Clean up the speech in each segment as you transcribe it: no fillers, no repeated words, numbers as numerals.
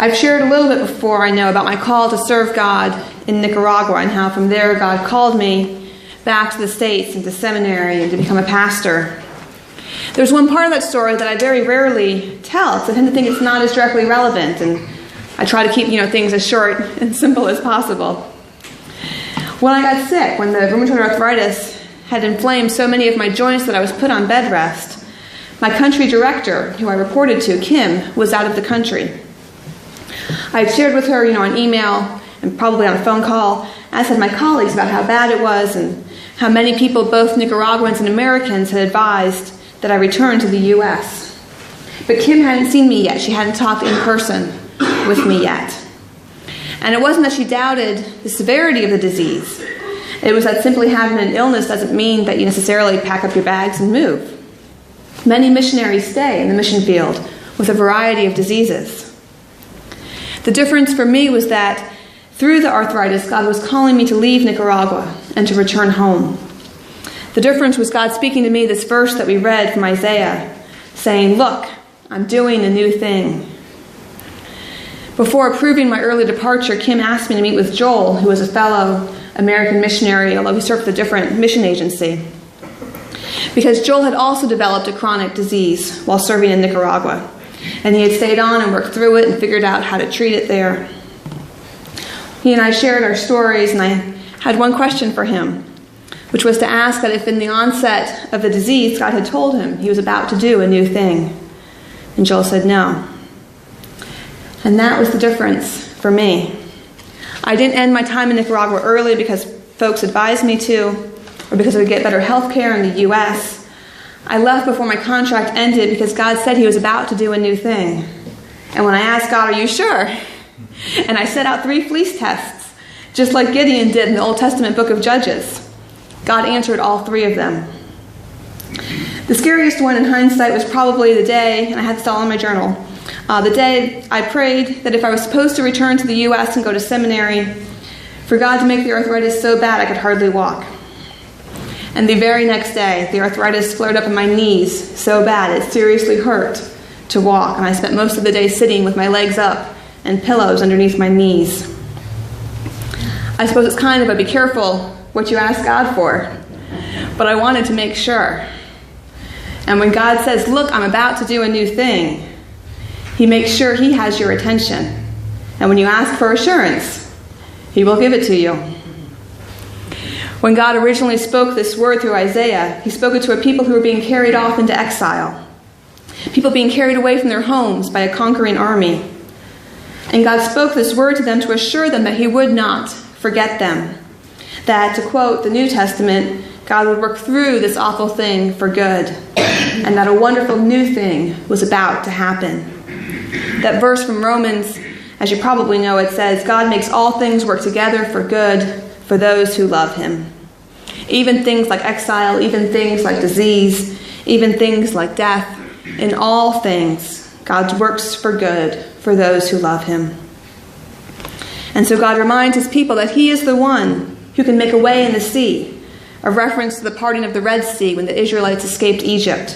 I've shared a little bit before, I know, about my call to serve God in Nicaragua and how from there God called me back to the States and to seminary and to become a pastor. There's one part of that story that I very rarely tell because I tend to think it's not as directly relevant, and I try to keep things as short and simple as possible. When I got sick, when the rheumatoid arthritis had inflamed so many of my joints that I was put on bed rest, my country director, who I reported to, Kim, was out of the country. I had shared with her, on email and probably on a phone call, as had my colleagues, about how bad it was and how many people, both Nicaraguans and Americans, had advised that I return to the U.S. But Kim hadn't seen me yet. She hadn't talked in person with me yet. And it wasn't that she doubted the severity of the disease. It was that simply having an illness doesn't mean that you necessarily pack up your bags and move. Many missionaries stay in the mission field with a variety of diseases. The difference for me was that through the arthritis, God was calling me to leave Nicaragua and to return home. The difference was God speaking to me this verse that we read from Isaiah, saying, "Look, I'm doing a new thing." Before approving my early departure, Kim asked me to meet with Joel, who was a fellow American missionary, although he served with a different mission agency, because Joel had also developed a chronic disease while serving in Nicaragua, and he had stayed on and worked through it and figured out how to treat it there. He and I shared our stories, and I had one question for him, which was to ask that if in the onset of the disease God had told him he was about to do a new thing. And Joel said no. And that was the difference for me. I didn't end my time in Nicaragua early because folks advised me to, or because I would get better health care in the U.S. I left before my contract ended because God said he was about to do a new thing. And when I asked God, "Are you sure?" and I set out 3 fleece tests, just like Gideon did in the Old Testament book of Judges, God answered all 3 of them. The scariest one in hindsight was probably the day, and I had this all in my journal, the day I prayed that if I was supposed to return to the U.S. and go to seminary, for God to make the arthritis so bad I could hardly walk. And the very next day, the arthritis flared up in my knees so bad it seriously hurt to walk, and I spent most of the day sitting with my legs up and pillows underneath my knees. I suppose it's kind of a be careful what you ask God for, but I wanted to make sure. And when God says, "Look, I'm about to do a new thing," he makes sure he has your attention. And when you ask for assurance, he will give it to you. When God originally spoke this word through Isaiah, he spoke it to a people who were being carried off into exile, people being carried away from their homes by a conquering army. And God spoke this word to them to assure them that he would not forget them, that, to quote the New Testament, God would work through this awful thing for good, and that a wonderful new thing was about to happen. That verse from Romans, as you probably know, it says, "God makes all things work together for good for those who love him." Even things like exile, even things like disease, even things like death, in all things, God works for good for those who love him. And so God reminds his people that he is the one who can make a way in the sea, a reference to the parting of the Red Sea when the Israelites escaped Egypt.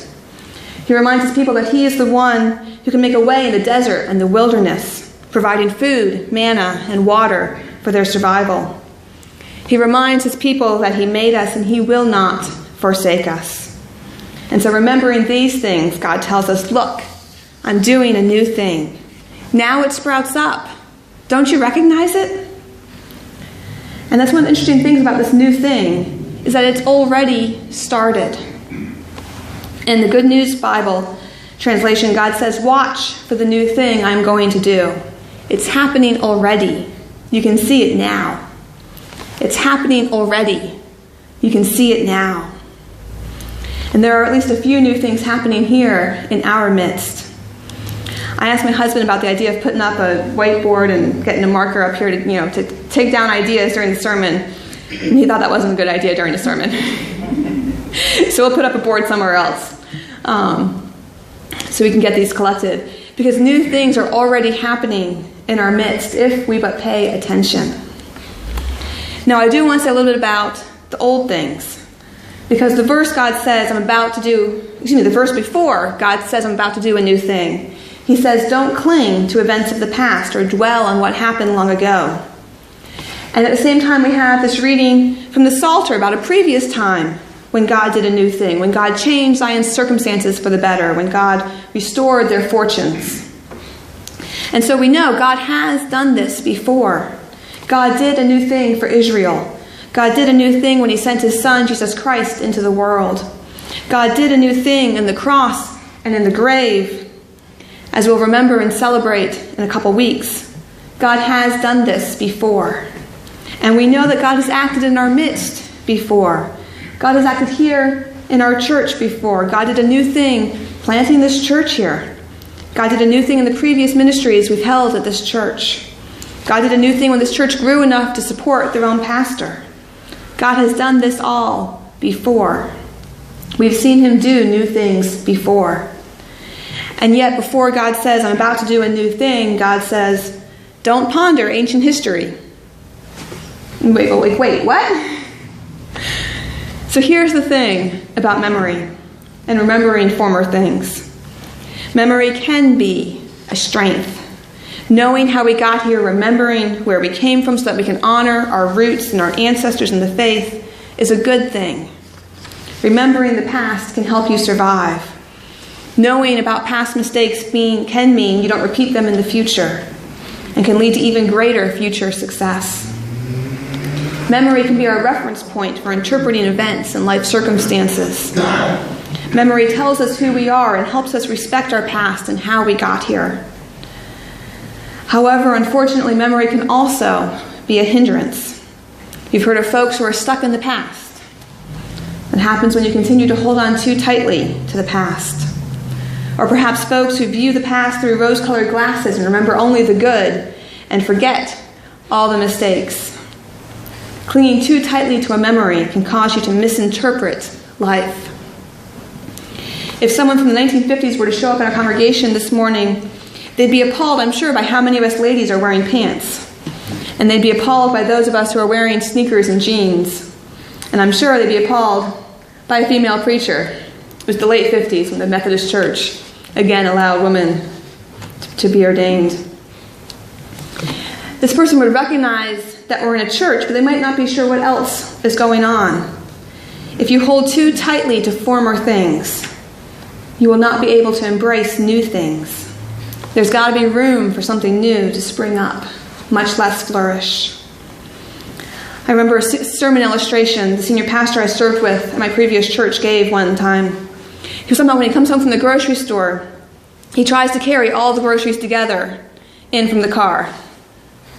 He reminds his people that he is the one who can make a way in the desert and the wilderness, providing food, manna, and water for their survival. He reminds his people that he made us and he will not forsake us. And so remembering these things, God tells us, "Look, I'm doing a new thing. Now it sprouts up. Don't you recognize it?" And that's one of the interesting things about this new thing, is that it's already started. In the Good News Bible translation, God says, "Watch for the new thing I'm going to do. It's happening already. You can see it now." It's happening already. You can see it now. And there are at least a few new things happening here in our midst. I asked my husband about the idea of putting up a whiteboard and getting a marker up here to take down ideas during the sermon. And he thought that wasn't a good idea during the sermon. So we'll put up a board somewhere else so we can get these collected. Because new things are already happening in our midst if we but pay attention. Now, I do want to say a little bit about the old things. Because the verse God says the verse before God says I'm about to do a new thing, He says, don't cling to events of the past or dwell on what happened long ago. And at the same time, we have this reading from the Psalter about a previous time when God did a new thing, when God changed Zion's circumstances for the better, when God restored their fortunes. And so we know God has done this before. God did a new thing for Israel. God did a new thing when he sent his son, Jesus Christ, into the world. God did a new thing in the cross and in the grave. As we'll remember and celebrate in a couple weeks, God has done this before. And we know that God has acted in our midst before. God has acted here in our church before. God did a new thing planting this church here. God did a new thing in the previous ministries we've held at this church. God did a new thing when this church grew enough to support their own pastor. God has done this all before. We've seen him do new things before. And yet, before God says, I'm about to do a new thing, God says, don't ponder ancient history. Wait, what? So here's the thing about memory and remembering former things. Memory can be a strength. Knowing how we got here, remembering where we came from so that we can honor our roots and our ancestors in the faith is a good thing. Remembering the past can help you survive. Knowing about past mistakes can mean you don't repeat them in the future and can lead to even greater future success. Memory can be our reference point for interpreting events and life circumstances. Memory tells us who we are and helps us respect our past and how we got here. However, unfortunately, memory can also be a hindrance. You've heard of folks who are stuck in the past. It happens when you continue to hold on too tightly to the past. Or perhaps folks who view the past through rose-colored glasses and remember only the good and forget all the mistakes. Clinging too tightly to a memory can cause you to misinterpret life. If someone from the 1950s were to show up in our congregation this morning, they'd be appalled, I'm sure, by how many of us ladies are wearing pants. And they'd be appalled by those of us who are wearing sneakers and jeans. And I'm sure they'd be appalled by a female preacher. It was the late 50s when the Methodist Church again allowed women to be ordained. This person would recognize that we're in a church, but they might not be sure what else is going on. If you hold too tightly to former things, you will not be able to embrace new things. There's got to be room for something new to spring up, much less flourish. I remember a sermon illustration the senior pastor I served with at my previous church gave one time. He was talking about when he comes home from the grocery store, he tries to carry all the groceries together in from the car.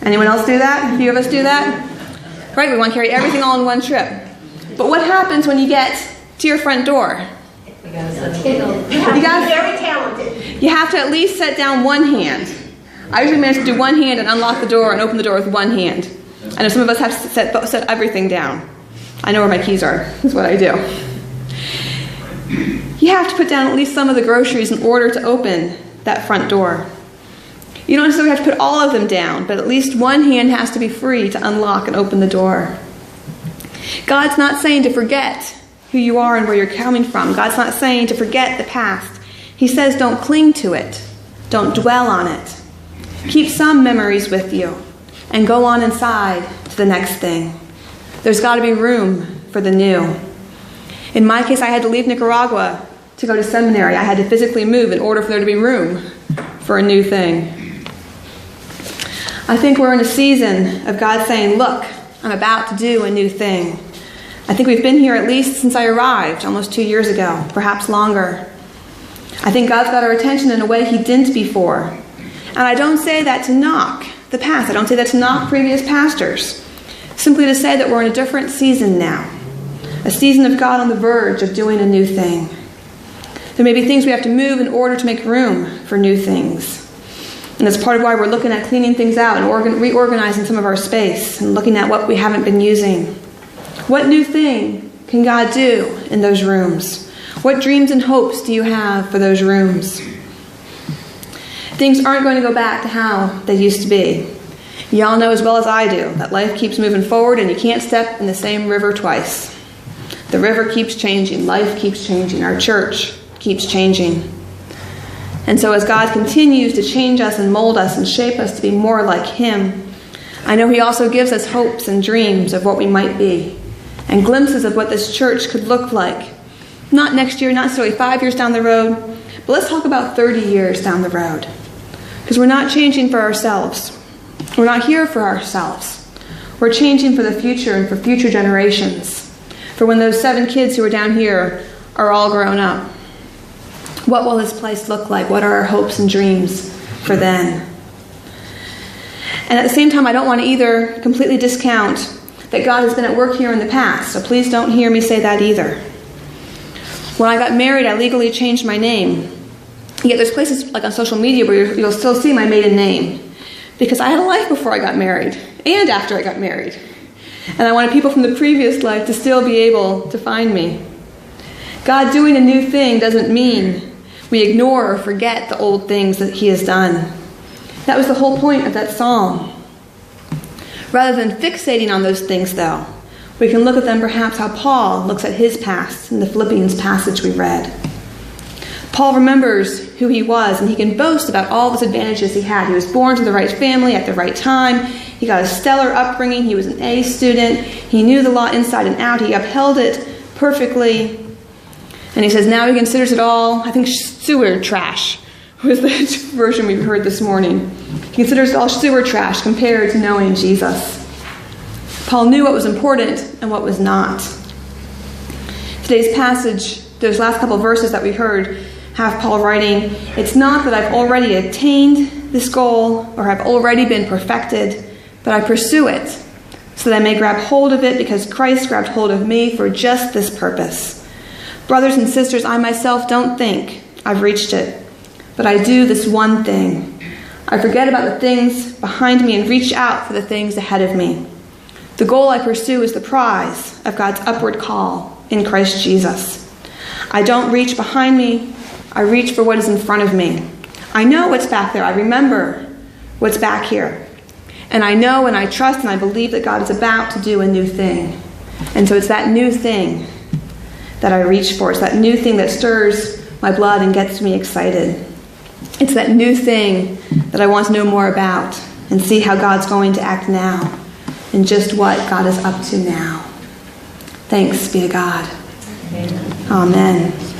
Anyone else do that? A few of us do that? Right, we want to carry everything all in one trip. But what happens when you get to your front door? You have to be very talented. You have to at least set down one hand. I usually manage to do one hand and unlock the door and open the door with one hand. I know some of us have to set everything down. I know where my keys are. That's what I do. You have to put down at least some of the groceries in order to open that front door. You don't necessarily have to put all of them down, but at least one hand has to be free to unlock and open the door. God's not saying to forget who you are and where you're coming from. God's not saying to forget the past. He says don't cling to it. Don't dwell on it. Keep some memories with you and go on inside to the next thing. There's got to be room for the new. In my case, I had to leave Nicaragua to go to seminary. I had to physically move in order for there to be room for a new thing. I think we're in a season of God saying, look, I'm about to do a new thing. I think we've been here at least since I arrived almost 2 years ago, perhaps longer. I think God's got our attention in a way he didn't before. And I don't say that to knock the past. I don't say that to knock previous pastors. Simply to say that we're in a different season now. A season of God on the verge of doing a new thing. There may be things we have to move in order to make room for new things. And that's part of why we're looking at cleaning things out and reorganizing some of our space and looking at what we haven't been using. What new thing can God do in those rooms? What dreams and hopes do you have for those rooms? Things aren't going to go back to how they used to be. Y'all know as well as I do that life keeps moving forward and you can't step in the same river twice. The river keeps changing. Life keeps changing. Our church keeps changing. And so as God continues to change us and mold us and shape us to be more like Him, I know He also gives us hopes and dreams of what we might be and glimpses of what this church could look like. Not next year, not necessarily 5 years down the road, but let's talk about 30 years down the road. Because we're not changing for ourselves. We're not here for ourselves. We're changing for the future and for future generations. For when those 7 kids who are down here are all grown up. What will this place look like? What are our hopes and dreams for then? And at the same time, I don't want to either completely discount that God has been at work here in the past. So please don't hear me say that either. When I got married, I legally changed my name. Yet there's places like on social media where you'll still see my maiden name. Because I had a life before I got married and after I got married. And I wanted people from the previous life to still be able to find me. God doing a new thing doesn't mean we ignore or forget the old things that He has done. That was the whole point of that psalm. Rather than fixating on those things, though, we can look at them perhaps how Paul looks at his past in the Philippians passage we read. Paul remembers who he was, and he can boast about all his advantages he had. He was born to the right family at the right time. He got a stellar upbringing. He was an A student. He knew the law inside and out. He upheld it perfectly. And he says now he considers it all, I think, sewer trash was the version we heard this morning. He considers it all sewer trash compared to knowing Jesus. Paul knew what was important and what was not. Today's passage, those last couple of verses that we heard, have Paul writing, it's not that I've already attained this goal or have already been perfected, but I pursue it so that I may grab hold of it because Christ grabbed hold of me for just this purpose. Brothers and sisters, I myself don't think I've reached it, but I do this one thing. I forget about the things behind me and reach out for the things ahead of me. The goal I pursue is the prize of God's upward call in Christ Jesus. I don't reach behind me. I reach for what is in front of me. I know what's back there. I remember what's back here. And I know and I trust and I believe that God is about to do a new thing. And so it's that new thing that I reach for. It's that new thing that stirs my blood and gets me excited. It's that new thing that I want to know more about and see how God's going to act now and just what God is up to now. Thanks be to God. Amen. Amen.